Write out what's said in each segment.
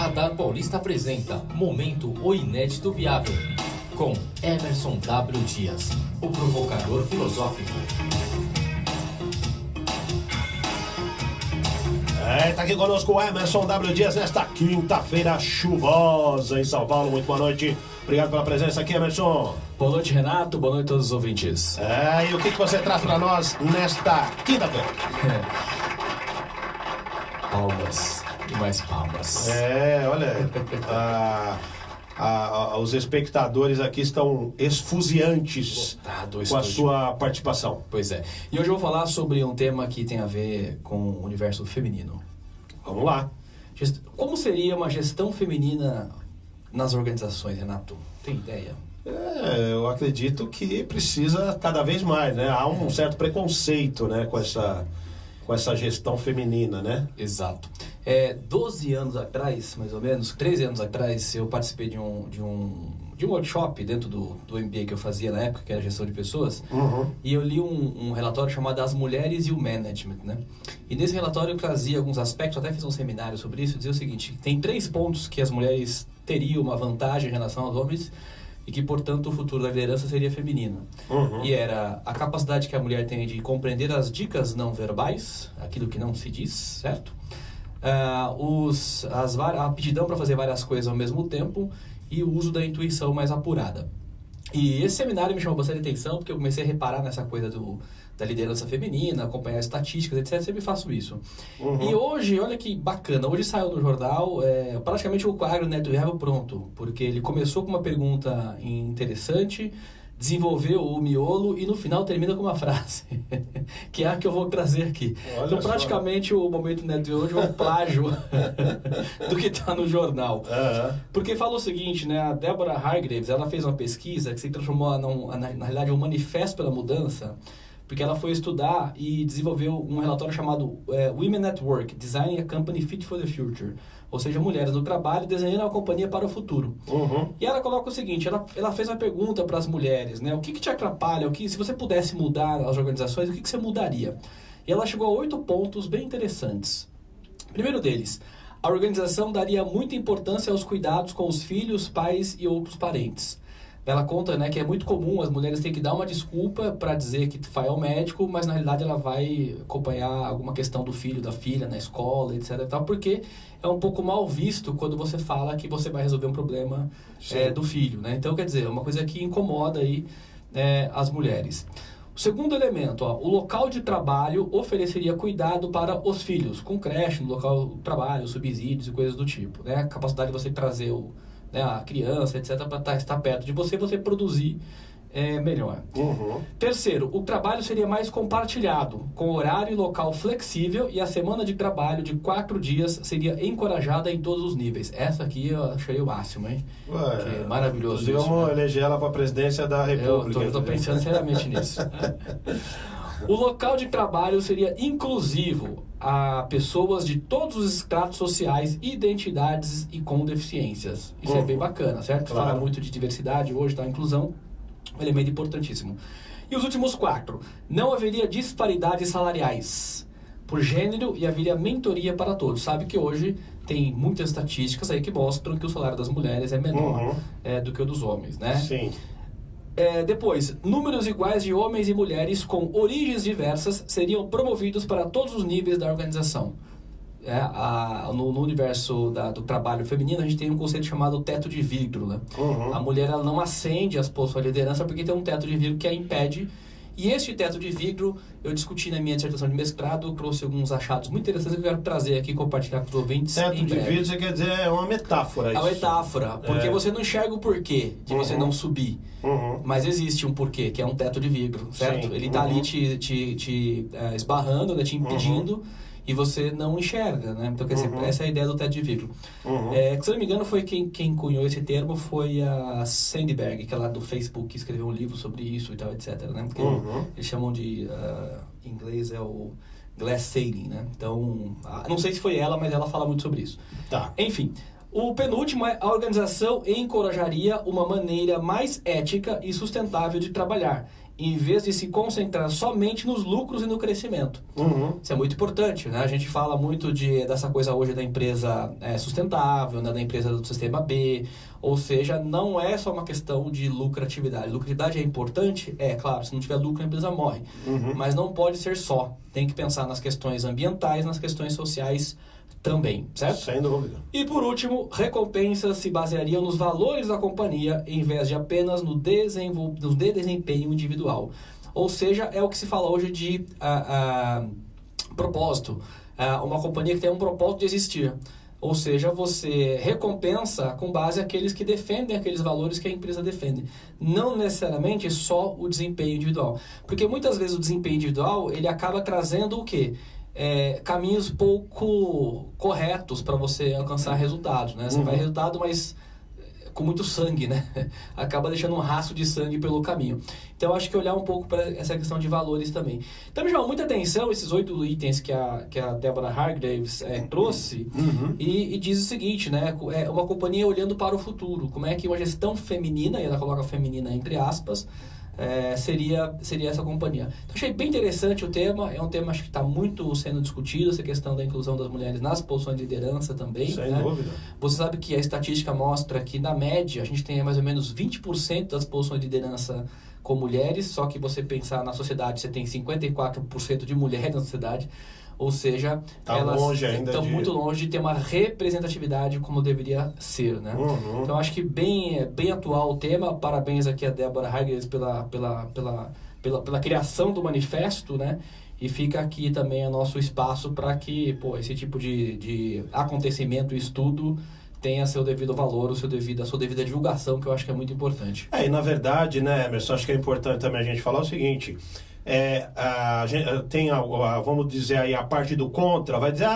Radar Paulista apresenta Momento O Inédito Viável, com Emerson W. Dias, o provocador filosófico. Tá aqui conosco o Emerson W. Dias nesta quinta-feira chuvosa em São Paulo. Muito boa noite. Obrigado pela presença aqui, Emerson. Boa noite, Renato. Boa noite a todos os ouvintes. E o que você traz pra nós nesta quinta-feira? Palmas e mais palmas. Olha, os espectadores aqui estão esfuziantes com a sua participação. Pois é. E hoje eu vou falar sobre um tema que tem a ver com o universo feminino. Vamos lá. Como seria uma gestão feminina nas organizações, Renato? Tem ideia? Eu acredito que precisa cada vez mais, né? Há um certo preconceito, né, com essa gestão feminina, né? Exato. 12 anos atrás, mais ou menos, 13 anos atrás, eu participei de um workshop dentro do MBA que eu fazia na época, que era gestão de pessoas, e eu li um relatório chamado As Mulheres e o Management, né? E nesse relatório eu trazia alguns aspectos, até fiz um seminário sobre isso, dizia o seguinte: tem 3 pontos que as mulheres teriam uma vantagem em relação aos homens, e que, portanto, o futuro da liderança seria feminino. E era a capacidade que a mulher tem de compreender as dicas não verbais, aquilo que não se diz, certo? A aptidão para fazer várias coisas ao mesmo tempo e o uso da intuição mais apurada. E esse seminário me chamou bastante atenção, porque eu comecei a reparar nessa coisa da liderança feminina, acompanhar estatísticas, etc. Eu sempre faço isso. E hoje, olha que bacana, hoje saiu no jornal praticamente o quadro Neto Viável pronto, porque ele começou com uma pergunta interessante, desenvolveu o miolo e no final termina com uma frase, que é a que eu vou trazer aqui. Olha então, praticamente, o Momento Neto de hoje é um plágio do que está no jornal. Porque fala o seguinte, né? A Deborah Hargreaves, ela fez uma pesquisa que se transformou, na realidade, um manifesto pela mudança, porque ela foi estudar e desenvolveu um relatório chamado Women at Work, Designing a Company Fit for the Future. Ou seja, mulheres no trabalho desenhando uma companhia para o futuro. E ela coloca o seguinte, ela fez uma pergunta para as mulheres, né? O que te atrapalha? Se você pudesse mudar as organizações, o que você mudaria? E ela chegou a 8 pontos bem interessantes. Primeiro deles, a organização daria muita importância aos cuidados com os filhos, pais e outros parentes. Ela conta, né, que é muito comum as mulheres terem que dar uma desculpa para dizer que vai ao médico, mas na realidade ela vai acompanhar alguma questão do filho, da filha na escola, etc. e tal, porque é um pouco mal visto quando você fala que você vai resolver um problema do filho, né? Então, quer dizer, é uma coisa que incomoda aí as mulheres. O segundo elemento, o local de trabalho ofereceria cuidado para os filhos, com creche no local de trabalho, subsídios e coisas do tipo, né? A capacidade de você trazer a criança, etc., para estar perto de você produzir melhor. Terceiro, o trabalho seria mais compartilhado, com horário e local flexível, e a semana de trabalho de 4 dias seria encorajada em todos os níveis. Essa aqui eu achei o máximo, hein? Que é maravilhoso isso. Vamos eleger ela para a presidência da República. Eu estou pensando seriamente nisso. O local de trabalho seria inclusivo a pessoas de todos os estratos sociais, identidades e com deficiências. Isso é bem bacana, certo? Claro. Fala muito de diversidade hoje, inclusão, um elemento importantíssimo. E os últimos 4, não haveria disparidades salariais por gênero e haveria mentoria para todos. Sabe que hoje tem muitas estatísticas aí que mostram que o salário das mulheres é menor do que o dos homens, né? Sim. Depois, números iguais de homens e mulheres com origens diversas seriam promovidos para todos os níveis da organização. No universo do trabalho feminino, a gente tem um conceito chamado teto de vidro, né? A mulher ela não ascende às postos de liderança porque tem um teto de vidro que a impede. E este teto de vidro, eu discuti na minha dissertação de mestrado, eu trouxe alguns achados muito interessantes que eu quero trazer aqui e compartilhar com os ouvintes. Teto de vidro, você quer dizer, é uma metáfora. É uma metáfora, porque você não enxerga o porquê de você não subir. Mas existe um porquê, que é um teto de vidro, certo? Sim. Ele está ali te esbarrando, né, te impedindo, e você não enxerga, né? Então, quer dizer, essa é a ideia do teto de vidro. Se eu não me engano, foi quem cunhou esse termo foi a Sandberg, que é lá do Facebook, que escreveu um livro sobre isso e tal, etc. Né? Porque eles chamam de, em inglês, é o glass ceiling, né? Então, não sei se foi ela, mas ela fala muito sobre isso. Tá. Enfim, o penúltimo é: a organização encorajaria uma maneira mais ética e sustentável de trabalhar, em vez de se concentrar somente nos lucros e no crescimento. Isso é muito importante, né? A gente fala muito dessa coisa hoje da empresa sustentável, né? Da empresa do sistema B, ou seja, não é só uma questão de lucratividade. Lucratividade é importante? Claro, se não tiver lucro a empresa morre, mas não pode ser só. Tem que pensar nas questões ambientais, nas questões sociais também, certo? Sem dúvida. E por último, recompensas se baseariam nos valores da companhia em vez de apenas no desempenho individual. Ou seja, é o que se fala hoje de propósito. Uma companhia que tem um propósito de existir. Ou seja, você recompensa com base naqueles que defendem aqueles valores que a empresa defende. Não necessariamente só o desempenho individual. Porque muitas vezes o desempenho individual, ele acaba trazendo o quê? Caminhos pouco corretos para você alcançar resultados, né? Você vai resultado, mas com muito sangue, né? Acaba deixando um rastro de sangue pelo caminho. Então, acho que olhar um pouco para essa questão de valores também. Então, me chama muita atenção esses 8 itens que a Deborah Hargreaves trouxe e diz o seguinte, né? Uma companhia olhando para o futuro. Como é que uma gestão feminina, e ela coloca feminina entre aspas, seria essa companhia. Então, achei bem interessante o tema. É um tema, acho que está muito sendo discutido, essa questão da inclusão das mulheres nas posições de liderança também. Sem dúvida. Você sabe que a estatística mostra que, na média, a gente tem mais ou menos 20% das posições de liderança com mulheres, só que você pensar na sociedade, você tem 54% de mulheres na sociedade. Ou seja, elas estão muito longe de ter uma representatividade como deveria ser, né? Então, acho que bem atual o tema. Parabéns aqui a Deborah Hargreaves pela criação do manifesto, né? E fica aqui também o nosso espaço para que esse tipo de acontecimento e estudo tenha seu devido valor, a sua devida divulgação, que eu acho que é muito importante. E na verdade, né, Emerson, acho que é importante também a gente falar o seguinte... a gente tem vamos dizer aí a parte do contra, vai dizer,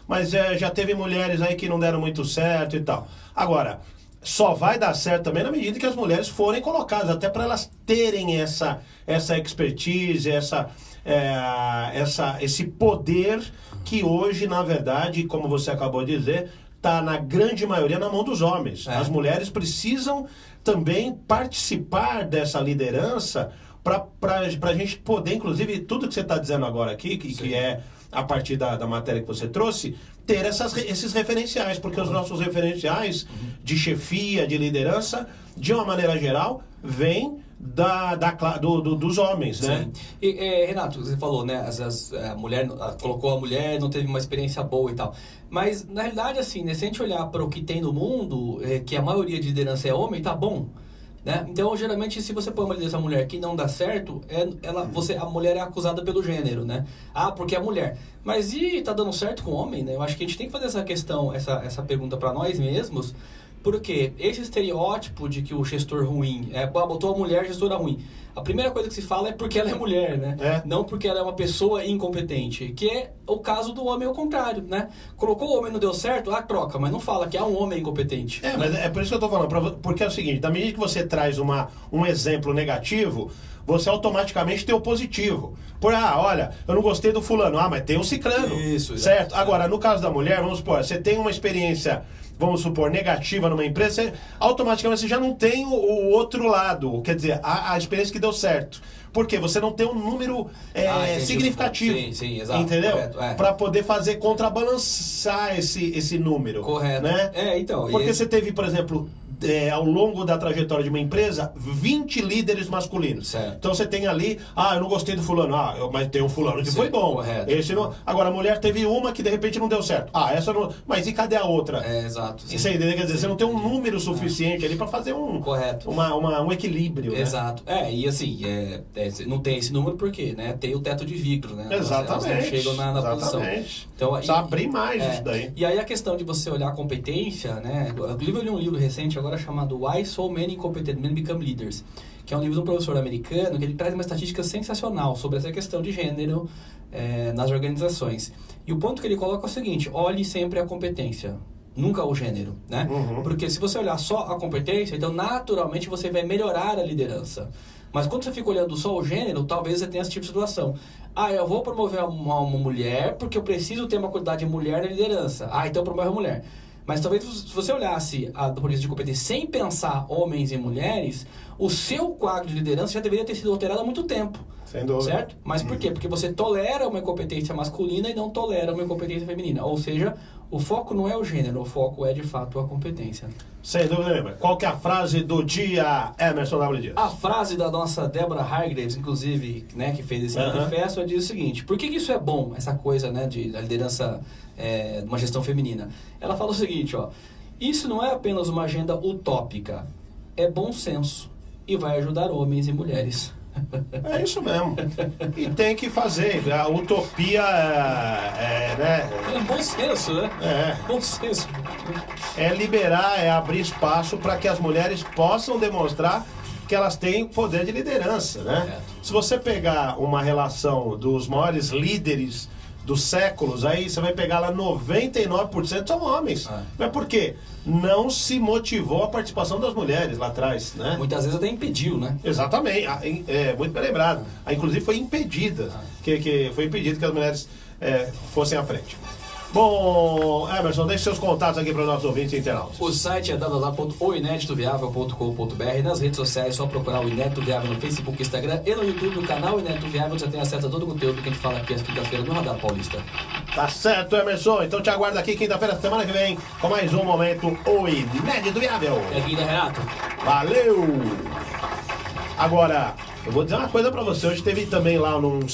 mas já teve mulheres aí que não deram muito certo e tal. Agora, só vai dar certo também na medida que as mulheres forem colocadas, até para elas terem essa expertise, esse poder que hoje, na verdade, como você acabou de dizer, está na grande maioria na mão dos homens. As mulheres precisam também participar dessa liderança para a gente poder, inclusive, tudo que você está dizendo agora aqui, que é a partir da matéria que você trouxe, ter esses referenciais, porque os nossos referenciais de chefia, de liderança, de uma maneira geral, vêm dos homens, né? E, Renato, você falou, né, a mulher colocou a mulher, não teve uma experiência boa e tal. Mas, na realidade, assim, né, se a gente olhar para o que tem no mundo, que a maioria de liderança é homem, tá bom. Né? Então, geralmente, se você põe uma liderança mulher que não dá certo, a mulher é acusada pelo gênero, né? Porque é mulher. Mas e tá dando certo com o homem, né? Eu acho que a gente tem que fazer essa questão, essa pergunta para nós mesmos, porque esse estereótipo de que o gestor ruim botou a mulher gestora ruim. A primeira coisa que se fala é porque ela é mulher, né? Não porque ela é uma pessoa incompetente, que é o caso do homem ao contrário, né? Colocou o homem e não deu certo, troca, mas não fala que há um homem incompetente. Mas é por isso que eu tô falando, porque é o seguinte, na medida que você traz um exemplo negativo, você automaticamente tem o positivo. Olha, eu não gostei do fulano, mas tem o ciclano. Isso, certo? Agora, no caso da mulher, vamos supor, você tem uma experiência, vamos supor, negativa numa empresa, automaticamente você já não tem o outro lado, quer dizer, a experiência que deu certo. Porque você não tem um número significativo. Sim, exato. Entendeu? Para poder contrabalançar esse número. Correto. Né? Então. Porque você teve, por exemplo, ao longo da trajetória de uma empresa, 20 líderes masculinos. Certo. Então você tem ali, eu não gostei do fulano, mas tem um fulano que foi bom. Correto. Esse não... Agora, a mulher teve uma que de repente não deu certo. Essa não... Mas e cadê a outra? Exato. Isso aí, quer dizer, você não tem um número suficiente ali para fazer um equilíbrio. Exato. Né? E assim, não tem esse número porque, né? Tem o teto de vidro, né? Exatamente. Elas não chegam na posição. Então, precisa abrir mais isso daí. E aí a questão de você olhar a competência, né? Eu li um livro recente agora chamado Why So Many Incompetent Men Become Leaders, que é um livro de um professor americano que ele traz uma estatística sensacional sobre essa questão de gênero nas organizações. E o ponto que ele coloca é o seguinte: olhe sempre a competência, nunca o gênero, né? Porque se você olhar só a competência, então naturalmente você vai melhorar a liderança. Mas quando você fica olhando só o gênero, talvez você tenha esse tipo de situação. Eu vou promover uma mulher porque eu preciso ter uma quantidade de mulher na liderança. Então promove a mulher. Mas talvez se você olhasse a do ponto de vista de competência sem pensar homens e mulheres, o seu quadro de liderança já deveria ter sido alterado há muito tempo. Sem dúvida. Certo? Mas por quê? Porque você tolera uma incompetência masculina e não tolera uma incompetência feminina. Ou seja, o foco não é o gênero, o foco é de fato a competência. Sem dúvida nenhuma. Qual que é a frase do dia, Emerson W. Dias? A frase da nossa Deborah Hargreaves, inclusive, né, que fez esse manifesto, ela diz o seguinte: por que isso é bom, essa coisa, né, da liderança, de uma gestão feminina? Ela fala o seguinte, ó: isso não é apenas uma agenda utópica, é bom senso e vai ajudar homens e mulheres. É isso mesmo. E tem que fazer. A utopia né? É bom senso, né? Bom senso. É liberar, é abrir espaço para que as mulheres possam demonstrar que elas têm poder de liderança, né? Se você pegar uma relação dos maiores líderes dos séculos, aí você vai pegar lá 99% são homens. Mas por quê? Não se motivou a participação das mulheres lá atrás, né? Muitas vezes até impediu, né? Exatamente, muito bem lembrado. Inclusive foi impedida, que foi impedido que as mulheres fossem à frente. Bom, Emerson, deixe seus contatos aqui para os nossos ouvintes e internautas. O site é www.oineditoviável.com.br. Nas redes sociais é só procurar o Inédito Viável no Facebook, Instagram e no YouTube, no canal Inédito Viável. Você tem acesso a todo o conteúdo que a gente fala aqui às quinta-feiras no Radar Paulista. Tá certo, Emerson. Então te aguardo aqui quinta-feira, semana que vem, com mais um momento, o Inédito Viável. É aqui, né, Renato? Valeu! Agora, eu vou dizer uma coisa para você. Hoje teve também lá num